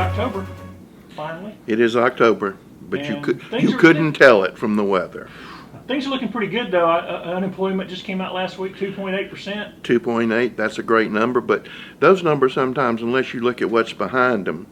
October, finally. It is October, but And you couldn't tell it from the weather. Things are looking pretty good, though. Unemployment just came out last week, 2.8%. 2.8, that's a great number, but those numbers sometimes, unless you look at what's behind them,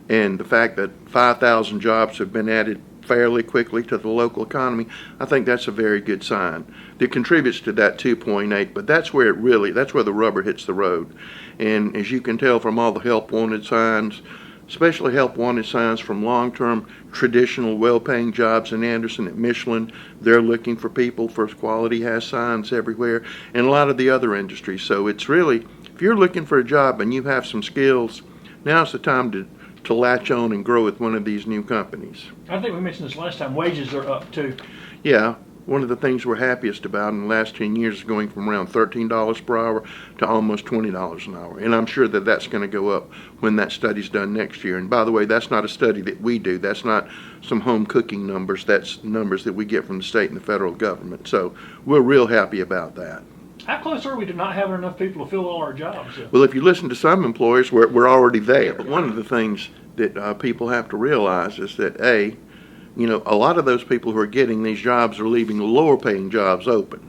and the fact that 5,000 jobs have been added fairly quickly to the local economy, I think that's a very good sign. It contributes to that 2.8, but that's where the rubber hits the road. And as you can tell from all the help wanted signs, especially help wanted signs from long-term traditional well-paying jobs in Anderson at Michelin, they're looking for people. First Quality has signs everywhere, and a lot of the other industries. So it's really, if you're looking for a job and you have some skills, now's the time to latch on and grow with one of these new companies. I think we mentioned this last time. Wages are up too. Yeah, one of the things we're happiest about in the last 10 years is going from around $13 per hour to almost $20 an hour. And I'm sure that that's going to go up when that study's done next year. And by the way, that's not a study that we do. That's not some home cooking numbers. That's numbers that we get from the state and the federal government. So we're real happy about that. How close are we to not having enough people to fill all our jobs? Well, if you listen to some employers, we're already there. But one of the things that people have to realize is that, a lot of those people who are getting these jobs are leaving the lower paying jobs open.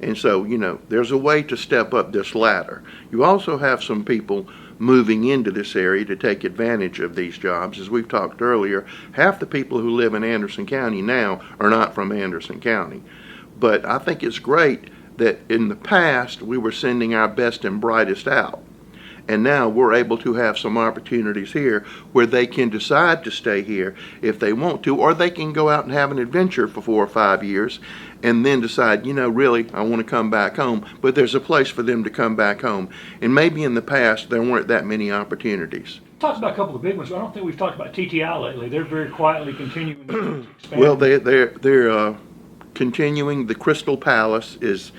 And so, there's a way to step up this ladder. You also have some people moving into this area to take advantage of these jobs. As we've talked earlier, half the people who live in Anderson County now are not from Anderson County. But I think it's great that in the past we were sending our best and brightest out. And now we're able to have some opportunities here where they can decide to stay here if they want to, or they can go out and have an adventure for 4 or 5 years and then decide, really, I want to come back home. But there's a place for them to come back home. And maybe in the past there weren't that many opportunities. Talked about a couple of big ones, but I don't think we've talked about TTI lately. They're very quietly continuing to expand. Well, they're continuing. The Crystal Palace is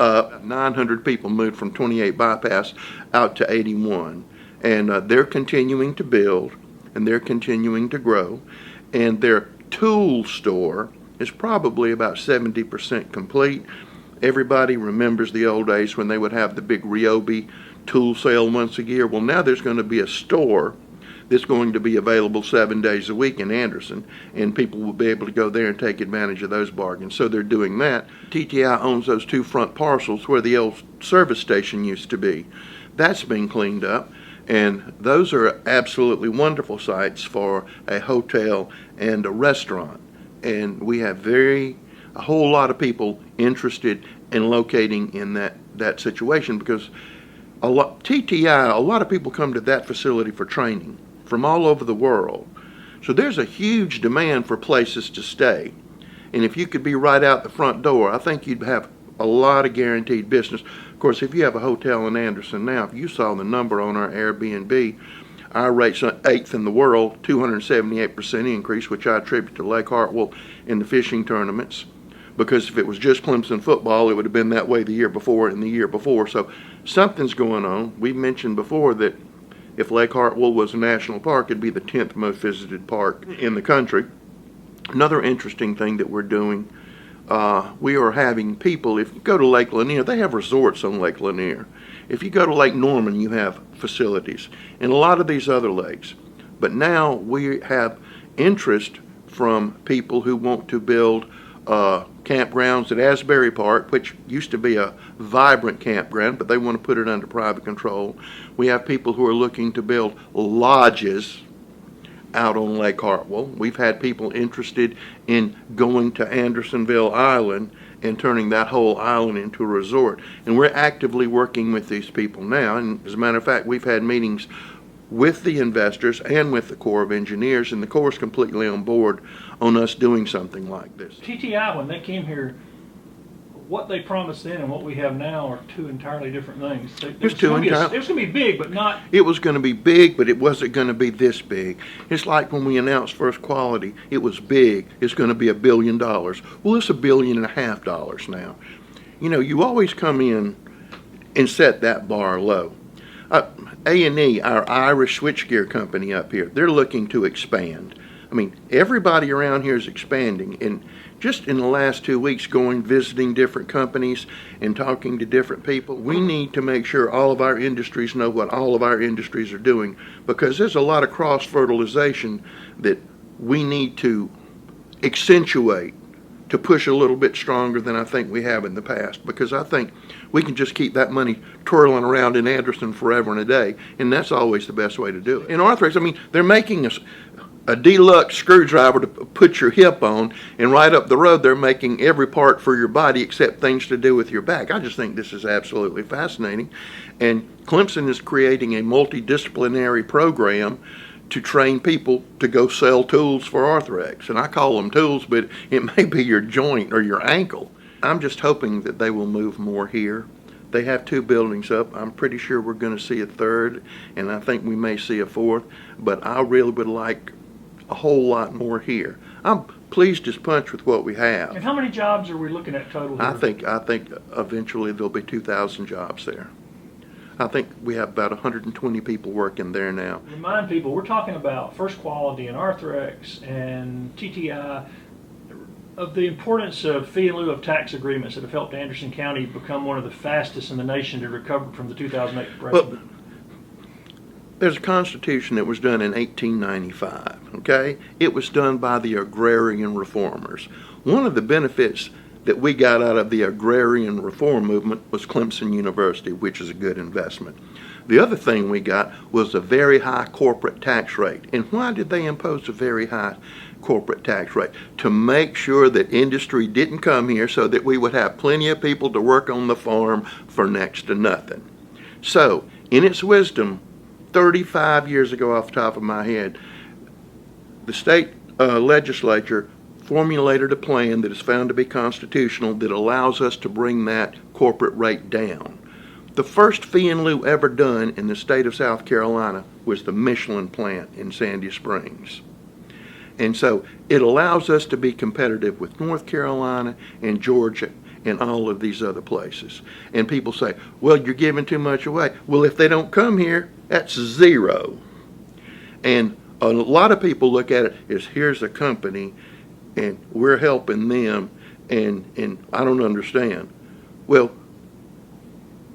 up. 900 people moved from 28 Bypass out to 81. And they're continuing to build, and they're continuing to grow. And their tool store is probably about 70% complete. Everybody remembers the old days when they would have the big Ryobi tool sale once a year. Well, now there's going to be a store that's going to be available 7 days a week in Anderson, and people will be able to go there and take advantage of those bargains. So they're doing that. TTI owns those 2 front parcels where the old service station used to be. That's been cleaned up, and those are absolutely wonderful sites for a hotel and a restaurant. And we have a whole lot of people interested in locating in that situation, because a lot of people come to that facility for training from all over the world. So there's a huge demand for places to stay. And if you could be right out the front door, I think you'd have a lot of guaranteed business. Of course, if you have a hotel in Anderson now, if you saw the number on our Airbnb, our rate's 8th in the world, 278% increase, which I attribute to Lake Hartwell in the fishing tournaments. Because if it was just Clemson football, it would have been that way the year before and the year before. So something's going on. We mentioned before that if Lake Hartwell was a national park, it'd be the 10th most visited park in the country. Another interesting thing that we're doing, we are having people, if you go to Lake Lanier, they have resorts on Lake Lanier. If you go to Lake Norman, you have facilities, and a lot of these other lakes. But now we have interest from people who want to build campgrounds at Asbury Park, which used to be a vibrant campground, but they want to put it under private control. We have people who are looking to build lodges out on Lake Hartwell. We've had people interested in going to Andersonville Island and turning that whole island into a resort. And we're actively working with these people now. And as a matter of fact, we've had meetings with the investors and with the Corps of Engineers, and the Corps is completely on board on us doing something like this. TTI, when they came here, what they promised then and what we have now are 2 entirely different things. It was going to be big, but not... It was going to be big, but it wasn't going to be this big. It's like when we announced First Quality, it was big. It's going to be $1 billion. Well, it's $1.5 billion now. You always come in and set that bar low. A&E, our Irish switchgear company up here, they're looking to expand. I mean, everybody around here is expanding, and just in the last 2 weeks going visiting different companies and talking to different people. We need to make sure all of our industries know what all of our industries are doing, because there's a lot of cross-fertilization that we need to accentuate to push a little bit stronger than I think we have in the past, because I think we can just keep that money twirling around in Anderson forever and a day, and that's always the best way to do it. In Arthrex, I mean, they're making a deluxe screwdriver to put your hip on, and right up the road they're making every part for your body except things to do with your back. I just think this is absolutely fascinating, and Clemson is creating a multidisciplinary program to train people to go sell tools for Arthrex. And I call them tools, but it may be your joint or your ankle. I'm just hoping that they will move more here. They have 2 buildings up. I'm pretty sure we're going to see a 3rd, and I think we may see a 4th, but I really would like a whole lot more here. I'm pleased as punch with what we have. And how many jobs are we looking at total here? I think eventually there'll be 2,000 jobs there. I think we have about 120 people working there now. Remind people, we're talking about First Quality and Arthrex and TTI, of the importance of fee in lieu of tax agreements that have helped Anderson County become one of the fastest in the nation to recover from the 2008 depression. Well, there's a constitution that was done in 1895, okay? It was done by the agrarian reformers. One of the benefits that we got out of the agrarian reform movement was Clemson University, which is a good investment. The other thing we got was a very high corporate tax rate. And why did they impose a very high corporate tax rate? To make sure that industry didn't come here, so that we would have plenty of people to work on the farm for next to nothing. So, in its wisdom, 35 years ago off the top of my head, the state legislature formulated a plan that is found to be constitutional that allows us to bring that corporate rate down. The first fee in lieu ever done in the state of South Carolina was the Michelin plant in Sandy Springs. And so it allows us to be competitive with North Carolina and Georgia and all of these other places. And people say, well, you're giving too much away. Well, if they don't come here, that's zero. And a lot of people look at it as, here's a company and we're helping them, and I don't understand. Well,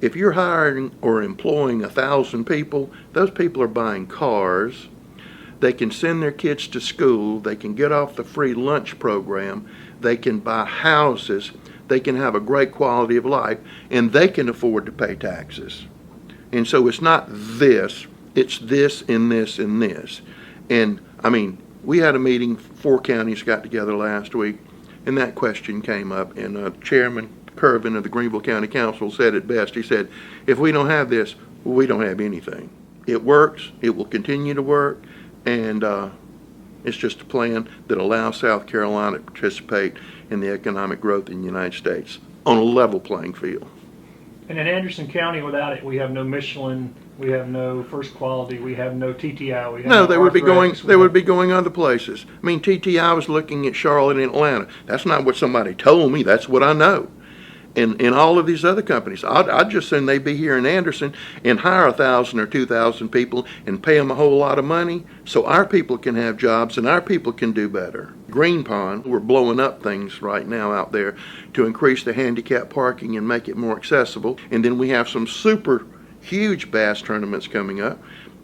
if you're hiring or employing 1,000 people, those people are buying cars. They can send their kids to school. They can get off the free lunch program. They can buy houses. They can have a great quality of life, and they can afford to pay taxes. And so it's not this, it's this and this and this. And I mean, we had a meeting, 4 counties got together last week, and that question came up, and Chairman Kervin of the Greenville County Council said it best. He said, if we don't have this, we don't have anything. It works, it will continue to work, and it's just a plan that allows South Carolina to participate in the economic growth in the United States on a level playing field. And in Anderson County, without it, we have no Michelin, we have no First Quality, we have no TTI. We have No, they would be Arthrex, going other places. I mean, TTI was looking at Charlotte and Atlanta. That's not what somebody told me. That's what I know. And all of these other companies, I'd just send they be here in Anderson and hire 1,000 or 2,000 people and pay them a whole lot of money so our people can have jobs and our people can do better. Green Pond, we're blowing up things right now out there to increase the handicap parking and make it more accessible. And then we have some super huge bass tournaments coming up,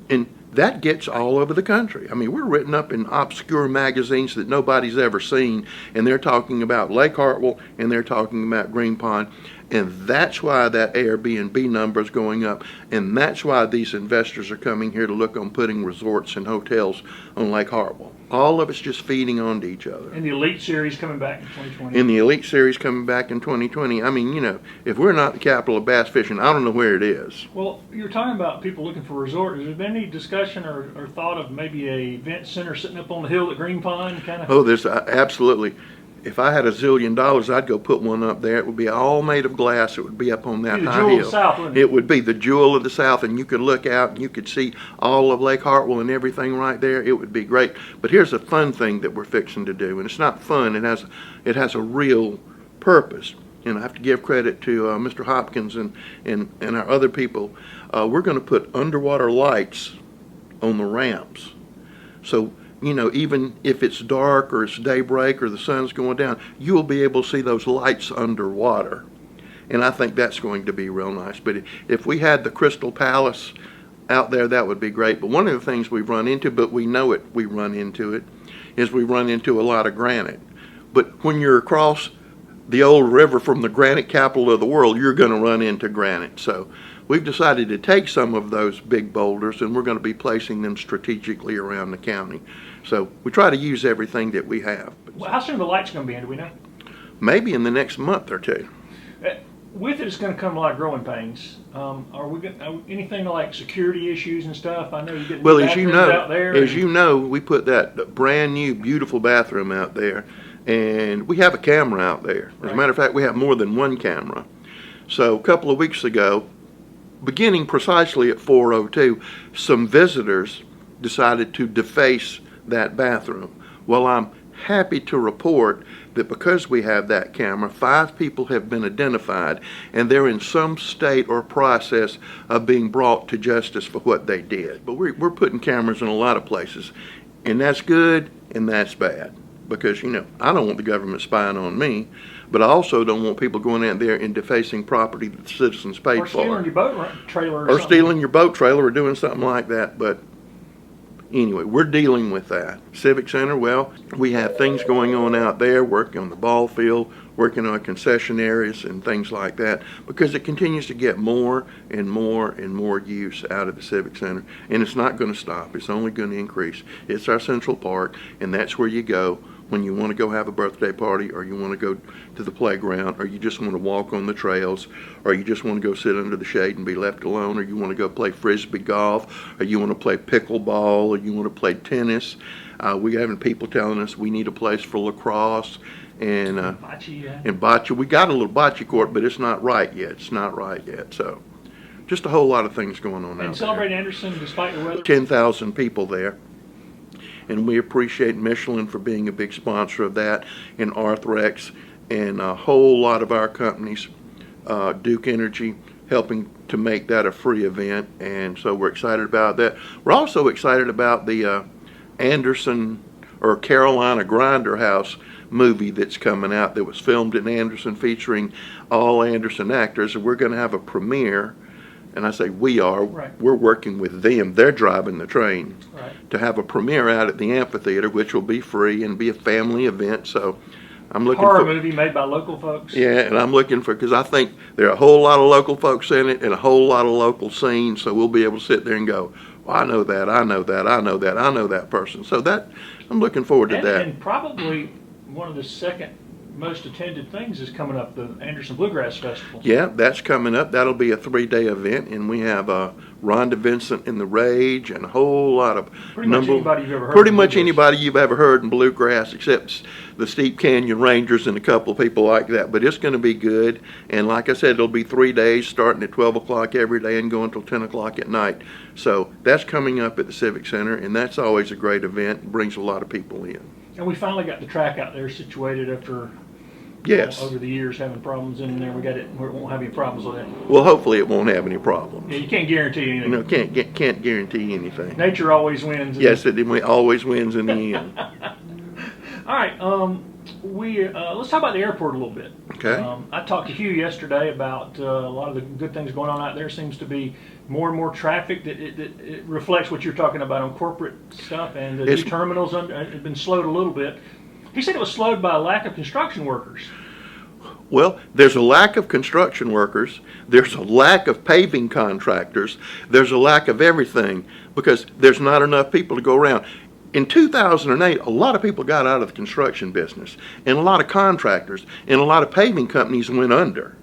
and that gets all over the country. I mean, we're written up in obscure magazines that nobody's ever seen, and they're talking about Lake Hartwell and they're talking about Green Pond, and that's why that Airbnb number is going up, and that's why these investors are coming here to look on putting resorts and hotels on Lake Hartwell. All of it's just feeding onto each other. And the Elite Series coming back in 2020. And the Elite Series coming back in 2020. I mean, you know, if we're not the capital of bass fishing, I don't know where it is. Well, you're talking about people looking for resorts. Has there been any discussion or thought of maybe a event center sitting up on the hill at Green Pond? Oh, there's absolutely. If I had $1 zillion, I'd go put one up there. It would be all made of glass. It would be up on that high hill. The jewel of the South, wouldn't it? It would be the jewel of the South, and you could look out and you could see all of Lake Hartwell and everything right there. It would be great. But here's a fun thing that we're fixing to do, and it's not fun. It has a real purpose. And I have to give credit to Mr. Hopkins and our other people. We're going to put underwater lights on the ramps. So you know, even if it's dark or it's daybreak or the sun's going down, you will be able to see those lights underwater. And I think that's going to be real nice. But if we had the Crystal Palace out there, that would be great. But one of the things we've run into, but we know it, we run into it, is we run into a lot of granite. But when you're across the old river from the granite capital of the world, you're going to run into granite. So we've decided to take some of those big boulders and we're going to be placing them strategically around the county. So we try to use everything that we have. Well, how soon are the lights going to be in? Do we know? Maybe in the next month or two. With it, it's going to come a lot of growing pains. Are we anything like security issues and stuff? I know you're getting Well, bathrooms out there. as you know, we put that brand new, beautiful bathroom out there, and we have a camera out there. As a matter of fact, we have more than one camera. So a couple of weeks ago, beginning precisely at 4:02, some visitors decided to deface that bathroom. Well, I'm happy to report that because we have that camera, 5 people have been identified, and they're in some state or process of being brought to justice for what they did. But we're putting cameras in a lot of places, and that's good and that's bad. Because, you know, I don't want the government spying on me, but I also don't want people going out there and defacing property that the citizens paid for. Or stealing your boat trailer. Or stealing your boat trailer or doing something like that. But anyway, we're dealing with that. Civic Center, well, we have things going on out there, working on the ball field, working on concession areas and things like that, because it continues to get more and more and more use out of the Civic Center, and it's not going to stop. It's only going to increase. It's our central park, and that's where you go when you want to go have a birthday party, or you want to go to the playground, or you just want to walk on the trails, or you just want to go sit under the shade and be left alone, or you want to go play frisbee golf, or you want to play pickleball, or you want to play tennis. We're having people telling us we need a place for lacrosse and bocce. We got a little bocce court, but it's not right yet. It's not right yet. So just a whole lot of things going on out there. And Celebrate Anderson, despite the weather. 10,000 people there. And we appreciate Michelin for being a big sponsor of that, and Arthrex, and a whole lot of our companies, Duke Energy, helping to make that a free event. And so we're excited about that. We're also excited about the Anderson or Carolina Grinder House movie that's coming out that was filmed in Anderson, featuring all Anderson actors. And we're going to have a premiere. And I say we are. Right. We're working with them. They're driving the train. Right. To have a premiere out at the amphitheater, which will be free and be a family event. So I'm looking Horror for movie made by local folks. Yeah, and I'm looking for, because I think there are a whole lot of local folks in it and a whole lot of local scenes. So we'll be able to sit there and go, well, I know that, I know that, I know that, I know that person. So that I'm looking forward to that. And probably one of the second most attended things is coming up, the Anderson Bluegrass Festival. Yeah, that's coming up. That'll be a 3-day event, and we have Rhonda Vincent and the Rage and a whole lot of Pretty much anybody you've ever heard. Pretty much anybody you've ever heard in bluegrass, except the Steep Canyon Rangers and a couple of people like that. But it's going to be good, and like I said, it'll be 3 days, starting at 12 o'clock every day and going until 10 o'clock at night. So that's coming up at the Civic Center, and that's always a great event. It brings a lot of people in. And we finally got the track out there situated after Yes. over the years having problems in there. We got it where it won't have any problems with it. Well, hopefully it won't have any problems. Yeah, you can't guarantee anything. You know, can't guarantee anything. Nature always wins. Yes, it always wins in the end. All right, let's talk about the airport a little bit. Okay. I talked to Hugh yesterday about a lot of the good things going on out there. Seems to be more and more traffic that it reflects what you're talking about on corporate stuff, and the new terminals have been slowed a little bit. He said it was slowed by a lack of construction workers. Well, there's a lack of construction workers. There's a lack of paving contractors. There's a lack of everything because there's not enough people to go around. In 2008, a lot of people got out of the construction business, and a lot of contractors and a lot of paving companies went under.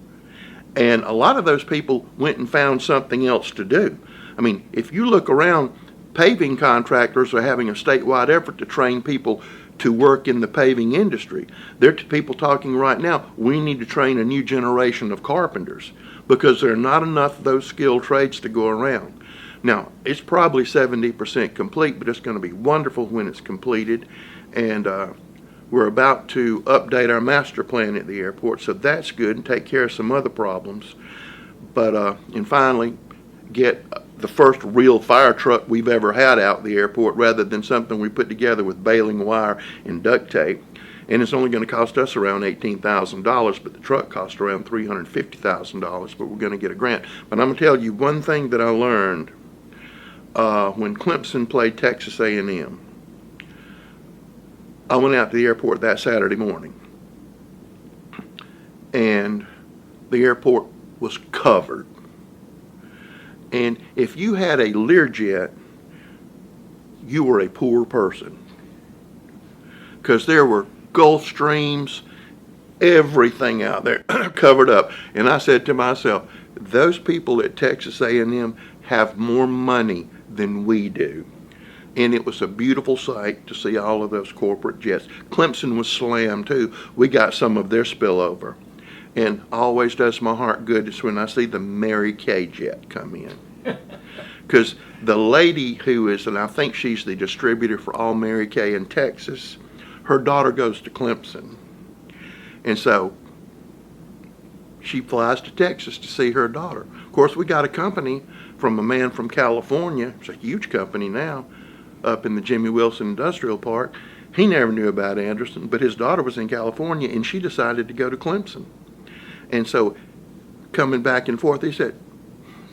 And a lot of those people went and found something else to do. I mean, if you look around, paving contractors are having a statewide effort to train people to work in the paving industry. There are people talking right now, we need to train a new generation of carpenters because there are not enough of those skilled trades to go around. Now, it's probably 70% complete, but it's going to be wonderful when it's completed. And we're about to update our master plan at the airport, so that's good, and take care of some other problems. But, and finally, get the first real fire truck we've ever had out at the airport, rather than something we put together with baling wire and duct tape. And it's only going to cost us around $18,000, but the truck cost around $350,000, but we're going to get a grant. But I'm going to tell you one thing that I learned when Clemson played Texas A&M. I went out to the airport that Saturday morning, and the airport was covered. And if you had a Learjet, you were a poor person, because there were Gulfstreams, everything out there covered up. And I said to myself, those people at Texas A&M have more money than we do. And it was a beautiful sight to see all of those corporate jets. Clemson was slammed too. We got some of their spillover. And always does my heart good is when I see the Mary Kay jet come in. Because the lady who is, and I think she's the distributor for all Mary Kay in Texas, her daughter goes to Clemson. And so she flies to Texas to see her daughter. Of course, we got a company from a man from California. It's a huge company now up in the Jimmy Wilson Industrial Park. He never knew about Anderson, but his daughter was in California, and she decided to go to Clemson. And so coming back and forth, he said,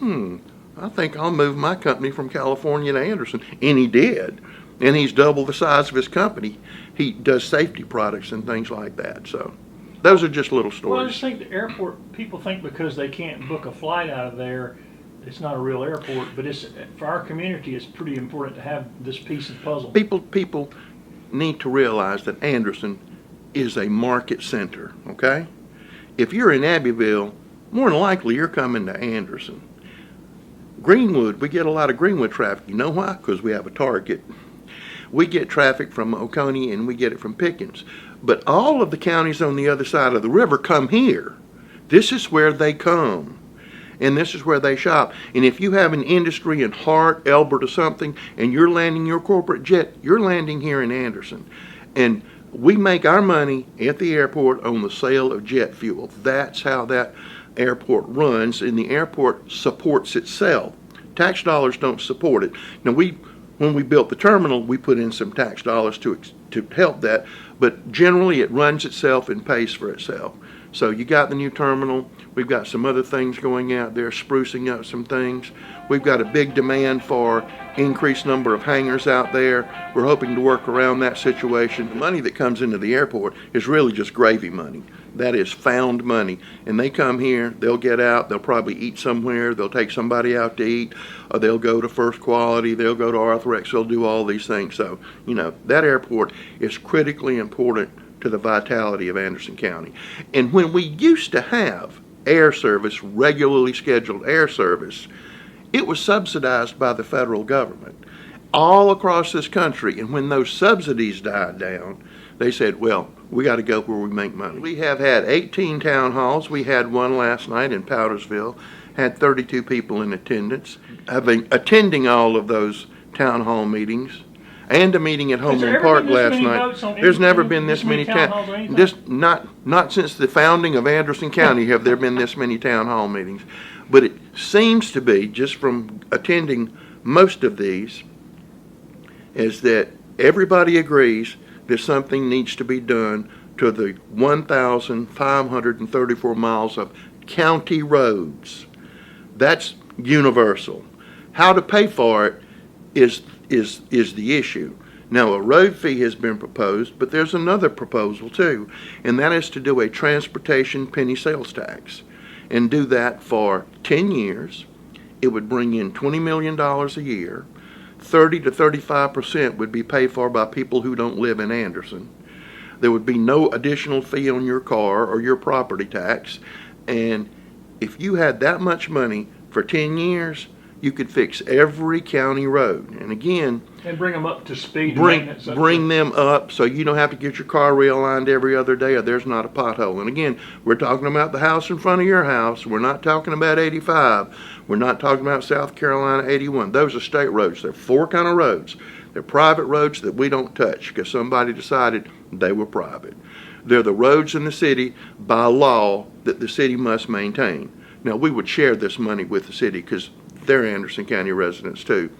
I think I'll move my company from California to Anderson. And he did. And he's double the size of his company. He does safety products and things like that. So those are just little stories. Well, I just think the airport, people think because they can't book a flight out of there, it's not a real airport. But it's, for our community, it's pretty important to have this piece of the puzzle. People need to realize that Anderson is a market center, okay? If you're in Abbeville, more than likely you're coming to Anderson. Greenwood, we get a lot of Greenwood traffic. You know why? Because we have a Target. We get traffic from Oconee and we get it from Pickens. But all of the counties on the other side of the river come here. This is where they come. And this is where they shop. And if you have an industry in Hart, Elbert, or something, and you're landing your corporate jet, you're landing here in Anderson. And we make our money at the airport on the sale of jet fuel. That's how that airport runs, and the airport supports itself. Tax dollars don't support it. Now, when we built the terminal, we put in some tax dollars to help that, but generally it runs itself and pays for itself. So you got the new terminal. We've got some other things going out there, sprucing up some things. We've got a big demand for increased number of hangars out there. We're hoping to work around that situation. The money that comes into the airport is really just gravy money. That is found money. And they come here, they'll get out, they'll probably eat somewhere, they'll take somebody out to eat, or they'll go to First Quality, they'll go to Arthrex, they'll do all these things. So, that airport is critically important to the vitality of Anderson County. And when we used to have air service, regularly scheduled air service, it was subsidized by the federal government all across this country. And when those subsidies died down, they said, well, we got to go where we make money. We have had 18 town halls. We had one last night in Powdersville, had 32 people in attendance. Attending all of those town hall meetings, and a meeting at Homeland Park last night. There's never been this many town halls. Not since the founding of Anderson County have there been this many town hall meetings. But it seems to be, just from attending most of these, is that everybody agrees that something needs to be done to the 1,534 miles of county roads. That's universal. How to pay for it is the issue. Now, a road fee has been proposed, but there's another proposal too, and that is to do a transportation penny sales tax and do that for 10 years. It would bring in $20 million a year. 30 to 35% would be paid for by people who don't live in Anderson. There would be no additional fee on your car or your property tax, and if you had that much money for 10 years, you could fix every county road. And again, and bring them up to speed. Bring them up so you don't have to get your car realigned every other day or there's not a pothole. And again, we're talking about the house in front of your house. We're not talking about 85. We're not talking about South Carolina 81. Those are state roads. They're 4 kind of roads. They're private roads that we don't touch because somebody decided they were private. They're the roads in the city by law that the city must maintain. Now, we would share this money with the city because they're Anderson County residents too.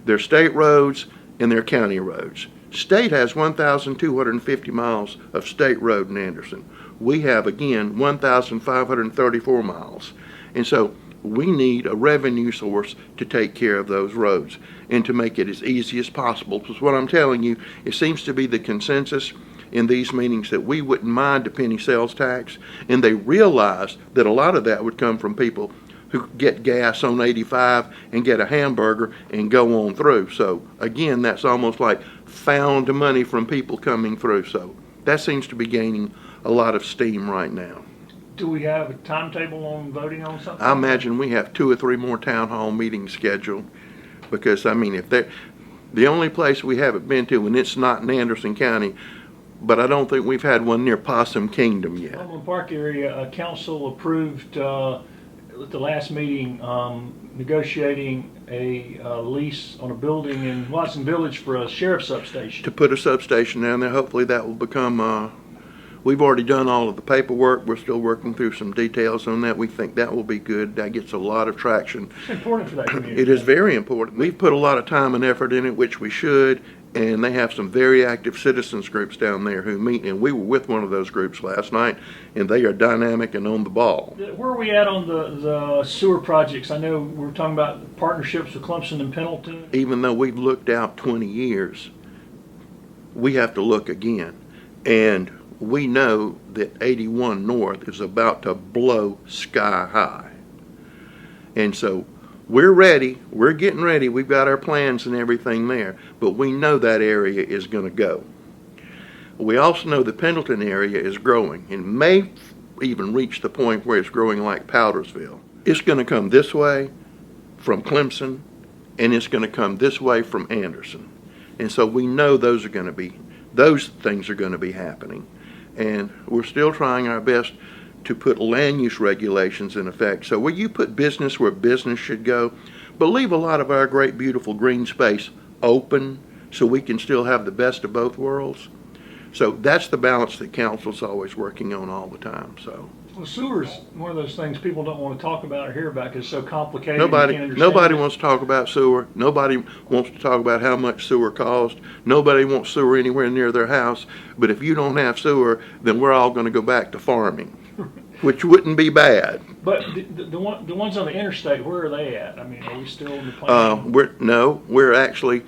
They're state roads and they're county roads. State has 1,250 miles of state road in Anderson. We have, again, 1,534 miles. And so we need a revenue source to take care of those roads and to make it as easy as possible. Because what I'm telling you, it seems to be the consensus in these meetings that we wouldn't mind a penny sales tax, and they realize that a lot of that would come from people who get gas on 85 and get a hamburger and go on through. So again, that's almost like found money from people coming through. So that seems to be gaining a lot of steam right now. Do we have a timetable on voting on something? I imagine we have 2 or 3 more town hall meetings scheduled, because I mean, if they're the only place we haven't been to, and it's not in Anderson County, but I don't think we've had one near Possum Kingdom yet. Cumberland Park area, council approved at the last meeting negotiating a lease on a building in Watson Village for a sheriff's substation. To put a substation down there, hopefully that will become, we've already done all of the paperwork. We're still working through some details on that. We think that will be good. That gets a lot of traction. It's important for that community. It is very important. We've put a lot of time and effort in it, which we should, and they have some very active citizens groups down there who meet, and we were with one of those groups last night, and they are dynamic and on the ball. Where are we at on the sewer projects? I know we were talking about partnerships with Clemson and Pendleton. Even though we've looked out 20 years, we have to look again. And we know that 81 North is about to blow sky high. And so we're ready, we're getting ready, we've got our plans and everything there, but we know that area is going to go. We also know the Pendleton area is growing and may even reach the point where it's growing like Powdersville. It's going to come this way from Clemson, and it's going to come this way from Anderson. And so we know those things are going to be happening. And we're still trying our best to put land use regulations in effect. So where you put business where business should go, but leave a lot of our great, beautiful green space open so we can still have the best of both worlds. So that's the balance that council's always working on all the time. So well, sewer's one of those things people don't want to talk about or hear about because it's so complicated. You can't understand nobody it. wants to talk about sewer. Nobody wants to talk about how much sewer costs. Nobody wants sewer anywhere near their house. But if you don't have sewer, then we're all going to go back to farming, which wouldn't be bad. But the ones on the interstate, where are they at? I mean, are we still in the plan? We're actually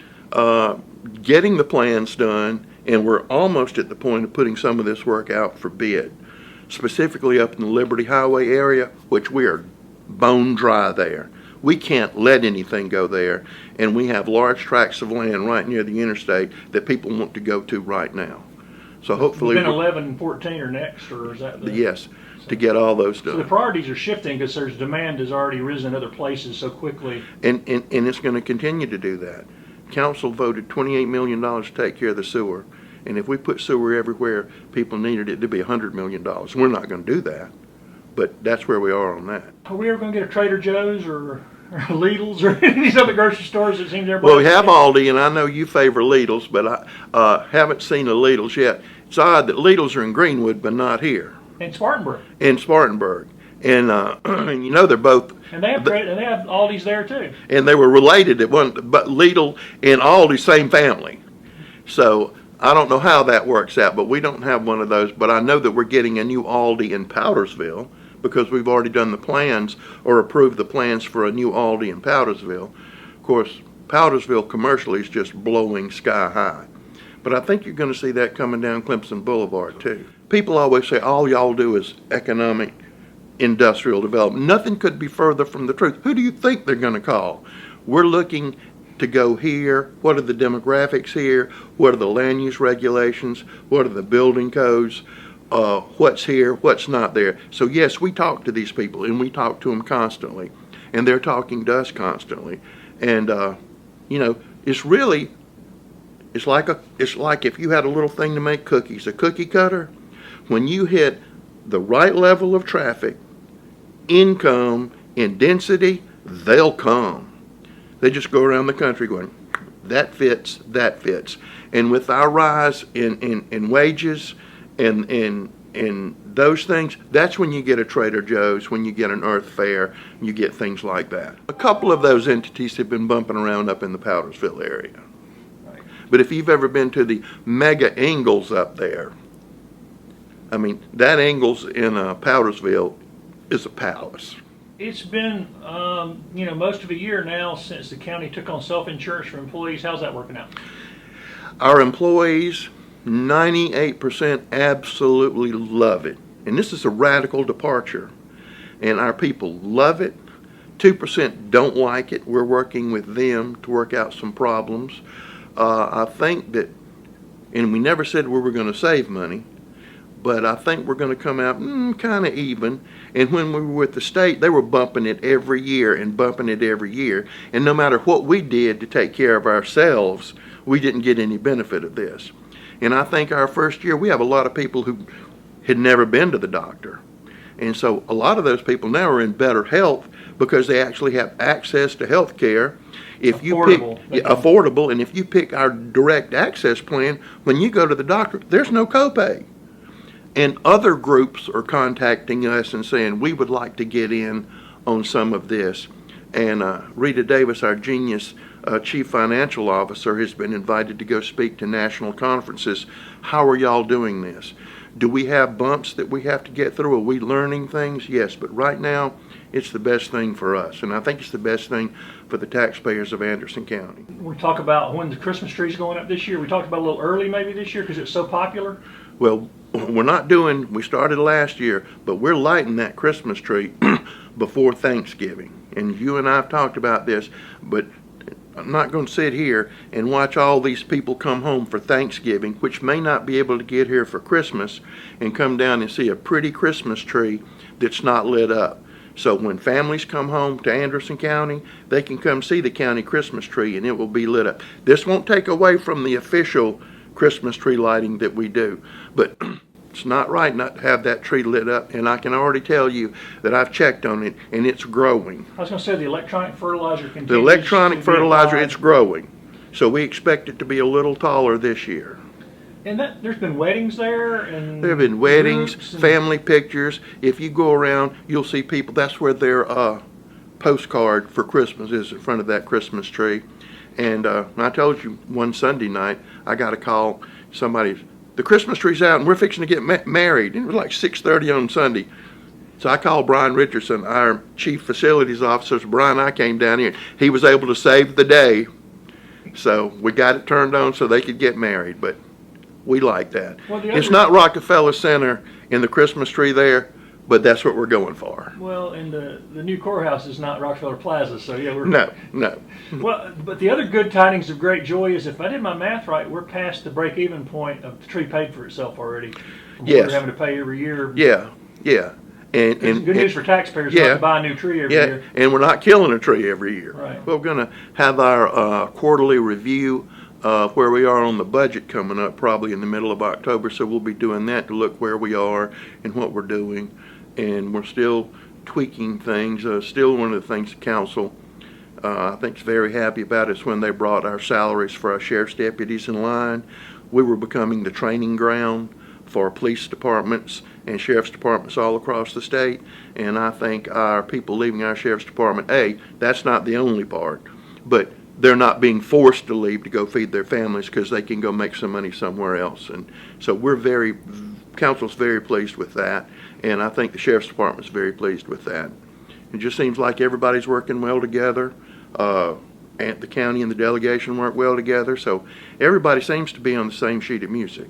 getting the plans done, and we're almost at the point of putting some of this work out for bid, specifically up in the Liberty Highway area, which we are bone dry there. We can't let anything go there, and we have large tracts of land right near the interstate that people want to go to right now. So hopefully, then 11 and 14 are next, or is that yes, to get all those So the done. priorities are shifting because there's demand has already risen in other places so quickly. And it's going to continue to do that. Council voted $28 million to take care of the sewer. And if we put sewer everywhere people needed it to be $100 million. We're not going to do that. But that's where we are on that. Are we ever going to get a Trader Joe's or Lidl's or any of these other grocery stores that seems everybody? Well, we have Aldi, and I know you favor Lidl's, but I haven't seen a Lidl's yet. It's odd that Lidl's are in Greenwood, but not here. In Spartanburg. In Spartanburg. And you know they're both. And they have Aldi's there too. And they were related at one, but Lidl and Aldi, same family. So I don't know how that works out, but we don't have one of those. But I know that we're getting a new Aldi in Powdersville because we've already done the plans or approved the plans for a new Aldi in Powdersville. Of course, Powdersville commercially is just blowing sky high. But I think you're going to see that coming down Clemson Boulevard too. People always say all y'all do is economic industrial development. Nothing could be further from the truth. Who do you think they're going to call? We're looking to go here. What are the demographics here? What are the land use regulations? What are the building codes? What's here? What's not there? So yes, we talk to these people, and we talk to them constantly, and they're talking to us constantly. And it's like if you had a little thing to make cookies, a cookie cutter. When you hit the right level of traffic, income, and density, they'll come. They just go around the country going, that fits, that fits. And with our rise in wages and and those things, that's when you get a Trader Joe's, when you get an Earth Fare, you get things like that. A couple of those entities have been bumping around up in the Powdersville area. Right. But if you've ever been to the Mega Ingles up there, I mean, that Ingles in Powdersville is a palace. It's been, most of a year now since the county took on self-insurance for employees. How's that working out? Our employees, 98% absolutely love it. And this is a radical departure. And our people love it. 2% don't like it. We're working with them to work out some problems. I think that, and we never said we were going to save money, but I think we're going to come out kind of even. And when we were with the state, they were bumping it every year and bumping it every year. And no matter what we did to take care of ourselves, we didn't get any benefit of this. And I think our first year, we have a lot of people who had never been to the doctor. And so a lot of those people now are in better health because they actually have access to health care. If you pick affordable, and if you pick our direct access plan, when you go to the doctor, there's no copay. And other groups are contacting us and saying, we would like to get in on some of this. And Rita Davis, our genius chief financial officer, has been invited to go speak to national conferences. How are y'all doing this? Do we have bumps that we have to get through? Are we learning things? Yes, but right now, it's the best thing for us. And I think it's the best thing for the taxpayers of Anderson County. We talk about when the Christmas tree's going up this year. We talked about a little early maybe this year because it's so popular. Well, we started last year, but we're lighting that Christmas tree before Thanksgiving. And you and I have talked about this, but I'm not going to sit here and watch all these people come home for Thanksgiving, which may not be able to get here for Christmas, and come down and see a pretty Christmas tree that's not lit up. So when families come home to Anderson County, they can come see the county Christmas tree and it will be lit up. This won't take away from the official Christmas tree lighting that we do, but it's not right not to have that tree lit up, and I can already tell you that I've checked on it and it's growing. I was going to say the electronic fertilizer continues. The electronic fertilizer, applied. it's growing. So we expect it to be a little taller this year. And there's been weddings there, and There have been weddings, groups family pictures. If you go around, you'll see people. That's where their postcard for Christmas is, in front of that Christmas tree. And I told you one Sunday night, I got a call. The Christmas tree's out, and we're fixing to get married. And it was like 6:30 on Sunday. So I called Brian Richardson, our chief facilities officer. So Brian, I came down here. He was able to save the day. So we got it turned on so they could get married. But we like that. Well, it's not Rockefeller Center in the Christmas tree there, but that's what we're going for. Well, and the new courthouse is not Rockefeller Plaza, so yeah, we're No. Well, but the other good tidings of great joy is, if I did my math right, we're past the break-even point of the tree paid for itself already. Yes. We're having to pay every year. Yeah. And good news for taxpayers not to buy a new tree every year. And we're not killing a tree every year. Right. We're going to have our quarterly review where we are on the budget coming up probably in the middle of October, so we'll be doing that to look where we are and what we're doing. And we're still tweaking things. Still one of the things the council I think is very happy about is when they brought our salaries for our sheriff's deputies in line. We were becoming the training ground for police departments and sheriff's departments all across the state. And I think our people leaving our sheriff's department, that's not the only part, but they're not being forced to leave to go feed their families because they can go make some money somewhere else. And so council's very pleased with that. And I think the sheriff's department's very pleased with that. It just seems like everybody's working well together. And the county and the delegation work well together. So everybody seems to be on the same sheet of music.